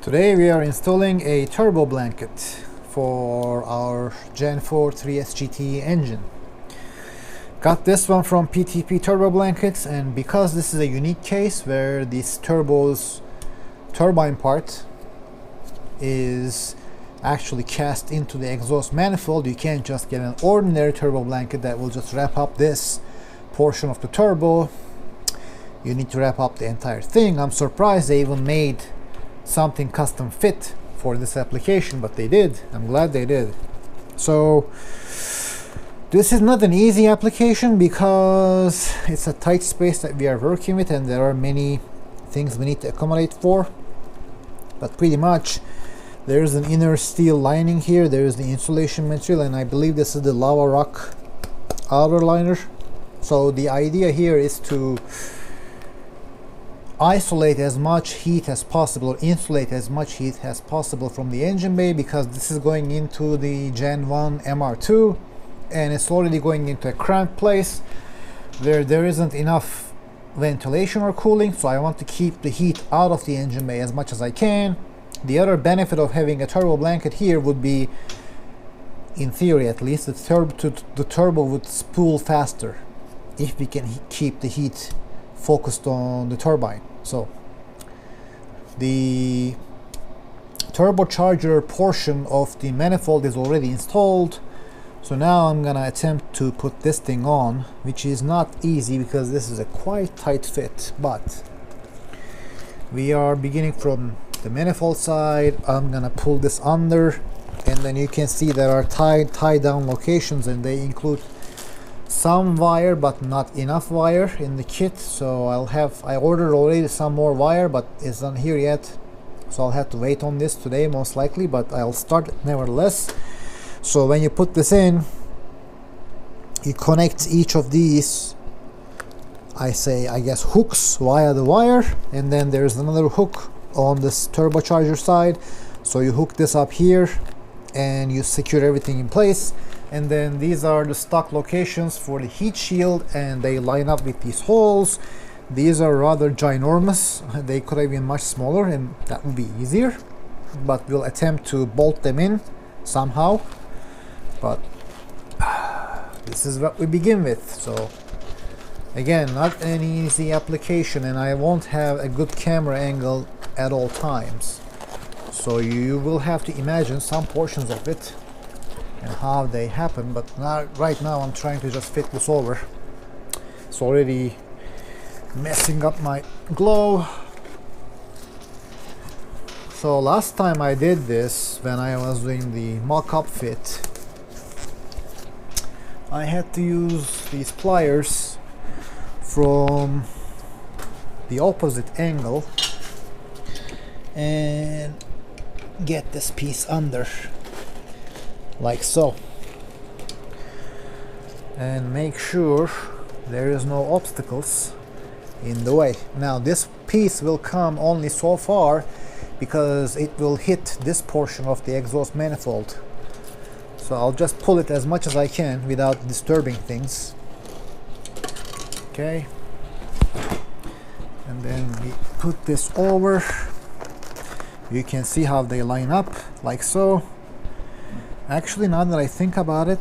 Today we are installing a turbo blanket for our Gen4 3SGT engine. Got this one from PTP Turbo Blankets, and because this is a unique case where this turbo's turbine part is actually cast into the exhaust manifold, you can't just get an ordinary turbo blanket that will just wrap up this portion of the turbo. You need to wrap up the entire thing. I'm surprised they even made something custom fit for this application, but they did. I'm glad they did. So this is not an easy application because it's a tight space that we are working with and there are many things we need to accommodate for. But pretty much there's an inner steel lining here, there's the insulation material, and I believe this is the lava rock outer liner. So the idea here is to isolate as much heat as possible, or insulate as much heat as possible from the engine bay, because this is going into the Gen1 MR2 and it's already going into a cramped place where there isn't enough ventilation or cooling, so I want to keep the heat out of the engine bay as much as I can. The other benefit of having a turbo blanket here would be, in theory at least, the turbo would spool faster if we can keep the heat focused on the turbine. So the turbocharger portion of the manifold is already installed, so now I'm gonna attempt to put this thing on, which is not easy because this is a quite tight fit. But we are beginning from the manifold side. I'm gonna pull this under, and then you can see there are tie down locations, and they include some wire but not enough wire in the kit. So I ordered already some more wire, but it's not here yet, so I'll have to wait on this today most likely, but I'll start it nevertheless. So when you put this in, you connect each of these, I guess hooks via the wire, and then there's another hook on this turbocharger side, so you hook this up here and you secure everything in place. And then these are the stock locations for the heat shield, and they line up with these holes. These are rather ginormous. They could have been much smaller and that would be easier, but we'll attempt to bolt them in somehow. But this is what we begin with. So again, not an easy application, and I won't have a good camera angle at all times, so you will have to imagine some portions of it and how they happen. But right now I'm trying to just fit this over. It's already messing up my glow. So last time I did this, when I was doing the mock-up fit, I had to use these pliers from the opposite angle and get this piece under like so, and make sure there is no obstacles in the way. Now this piece will come only so far because it will hit this portion of the exhaust manifold, so I'll just pull it as much as I can without disturbing things. Okay, and then we put this over. You can see how they line up like so. Actually, now that I think about it,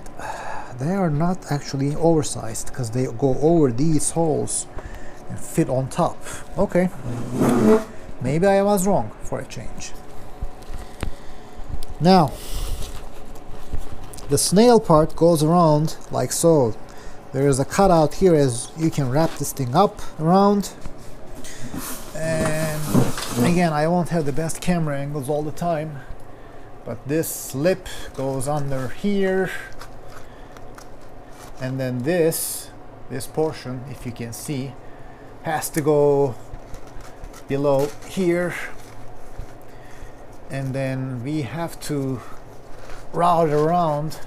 they are not actually oversized because they go over these holes and fit on top. Okay, maybe I was wrong for a change. Now the snail part goes around like so. There is a cutout here, as you can wrap this thing up around. And again, I won't have the best camera angles all the time, but this lip goes under here, and then this portion, if you can see, has to go below here, and then we have to route it around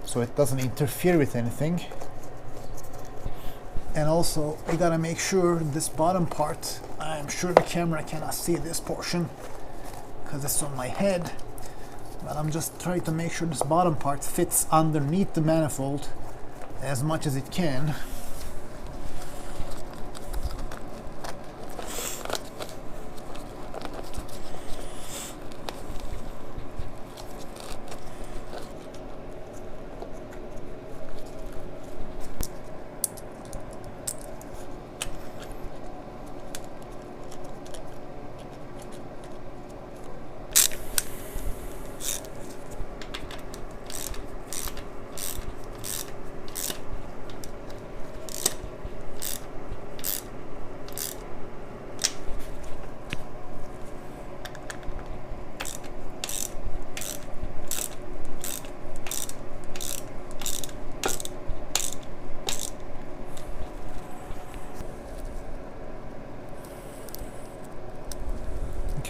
so it doesn't interfere with anything. And also we gotta make sure this bottom part, I'm sure the camera cannot see this portion because it's on my head, but I'm just trying to make sure this bottom part fits underneath the manifold as much as it can.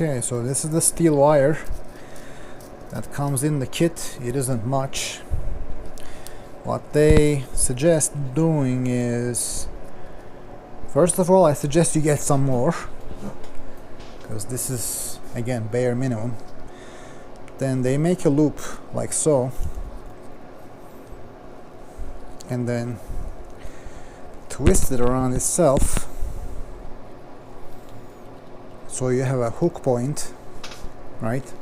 Okay, so this is the steel wire that comes in the kit. It isn't much. What they suggest doing is, first of all, I suggest you get some more, because this is, again, bare minimum. Then they make a loop like so, and then twist it around itself, so you have a hook point, right?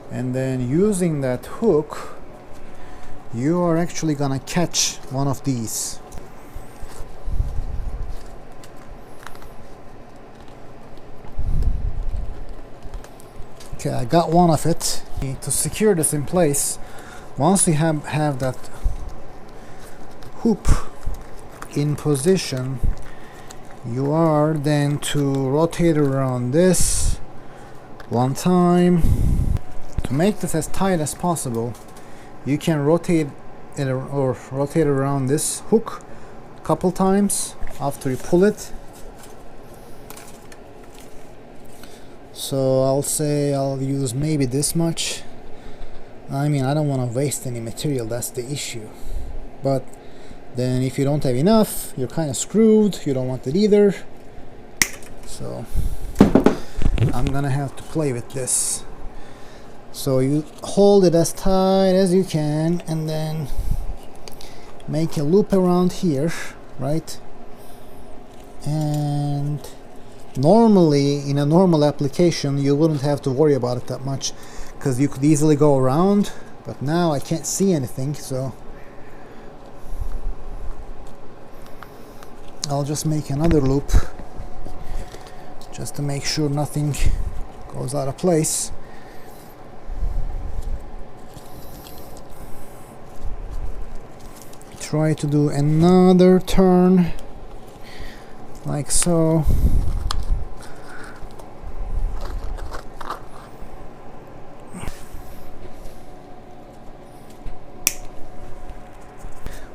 And then using that hook, you are actually gonna catch one of these. Okay, I got one of it. To secure this in place, once you have that hoop in position, you are then to rotate around this one time. To make this as tight as possible, you can rotate it or rotate around this hook a couple times after you pull it. So I'll say I'll use maybe this much. I mean, I don't want to waste any material, that's the issue. But then if you don't have enough, you're kind of screwed. You don't want it either. So I'm gonna have to play with this. So you hold it as tight as you can and then make a loop around here, right? And normally in a normal application you wouldn't have to worry about it that much, because you could easily go around, but now I can't see anything, so I'll just make another loop just to make sure nothing goes out of place. Try to do another turn like so.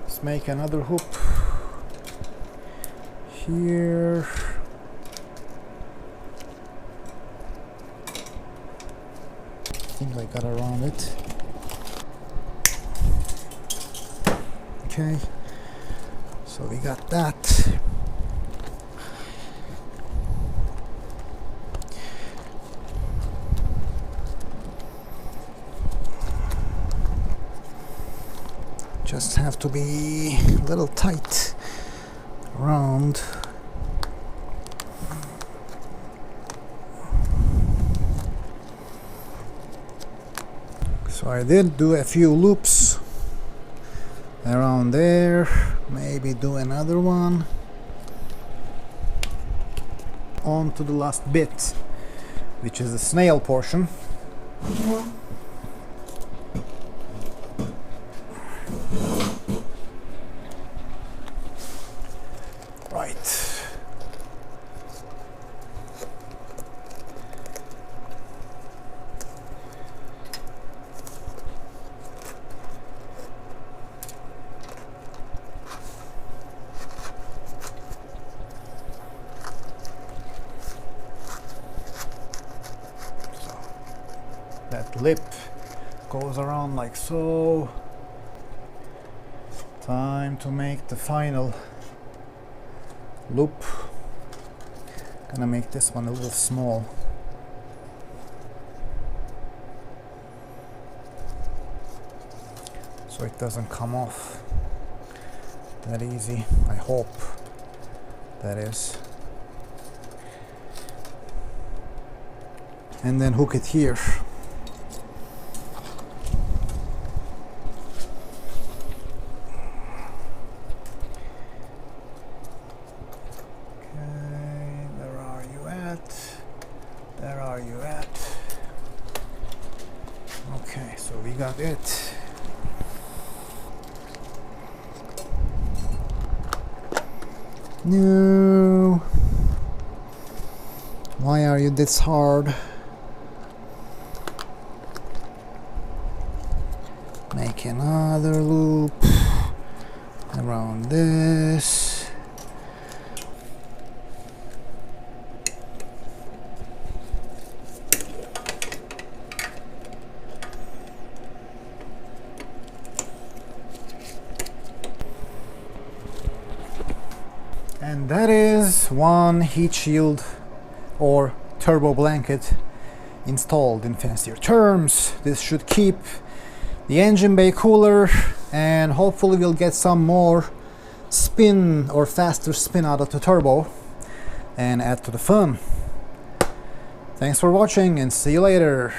Let's make another hoop here. I think I got around it. Okay, so we got that. Just have to be a little tight around. So I did do a few loops around there, maybe do another one on to the last bit, which is the snail portion. Right. That lip goes around like so. Time to make the final loop. Gonna make this one a little small. So it doesn't come off that easy. I hope that is. And then hook it here. Where are you at? Okay, so we got it. No. Why are you this hard? Make another loop. around this. And that is one heat shield or turbo blanket installed. In fancier terms, this should keep the engine bay cooler, and hopefully we'll get some more spin or faster spin out of the turbo and add to the fun. Thanks for watching and see you later.